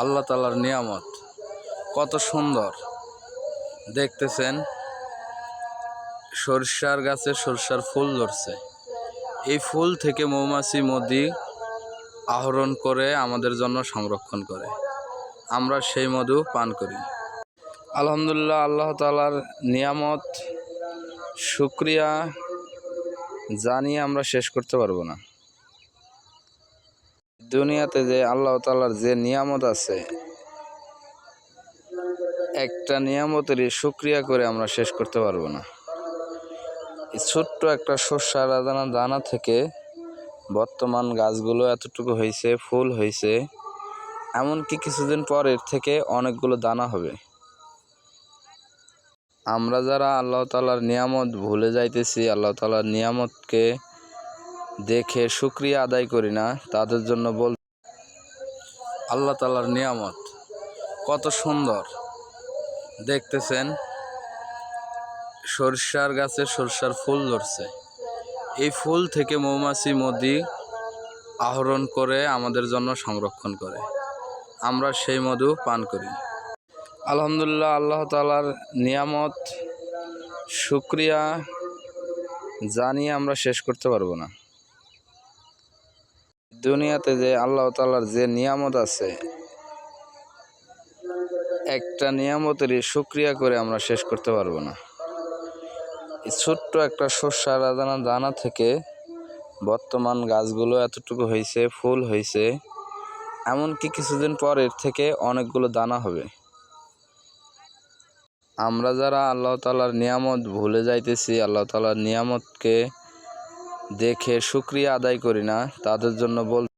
আল্লাহ তাআলার নিয়ামত কত সুন্দর দেখতেছেন। সরষার গাছে সরষার ফুল ধরছে। এই ফুল থেকে মৌমাছি মধু আহরণ করে আমাদের জন্য সংরক্ষণ করে, আমরা সেই মধু পান করি। আলহামদুলিল্লাহ, আল্লাহ তাআলার নিয়ামত শুকরিয়া জানিয়ে আমরা শেষ করতে পারবো না। দুনিয়াতে যে আল্লাহ তাআলার যে নিয়ামত আছে, একটা নিয়ামতেরই শুকরিয়া করে আমরা শেষ করতে পারবো না। এই ছোট্ট একটা শস্যের দানা থেকে বর্তমান গাছগুলো এতটুকু হয়েছে, ফুল হয়েছে, এমনকি কিছুদিন পর এর থেকে অনেকগুলো দানা হবে। আমরা যারা আল্লাহ তাআলার নিয়ামত ভুলে যাইতেছি, আল্লাহ তাআলার নিয়ামতকে দেখে শুকরিয়া আদায় করি না, তাদের জন্য আল্লাহ তাআলার নিয়ামত কত সুন্দর দেখতেছেন। সরষার গাছে সরষার ফুল ধরছে। এই ফুল থেকে মৌমাছি মধু আহরণ করে আমাদের জন্য সংরক্ষণ করে, আমরা সেই মধু পান করি। আলহামদুলিল্লাহ, আল্লাহ তাআলার নিয়ামত শুকরিয়া জানিয়ে আমরা শেষ করতে পারবো না। দুনিয়াতে যে আল্লাহ তাআলার যে নিয়ামত আছে, একটা নিয়ামতেরই শুকরিয়া করে আমরা শেষ করতে পারবো না। এই ছোট্ট একটা শস্যের দানা থেকে বর্তমান গাছগুলো এতটুকু হয়েছে, ফুল হয়েছে, এমনকি কিছুদিন পর এর থেকে অনেকগুলো দানা হবে। আমরা যারা আল্লাহ তাআলার নিয়ামত ভুলে যাইতেছি, আল্লাহ তাআলার নিয়ামতকে দেখে শুকরিয়া আদায় করি না, তাদের জন্য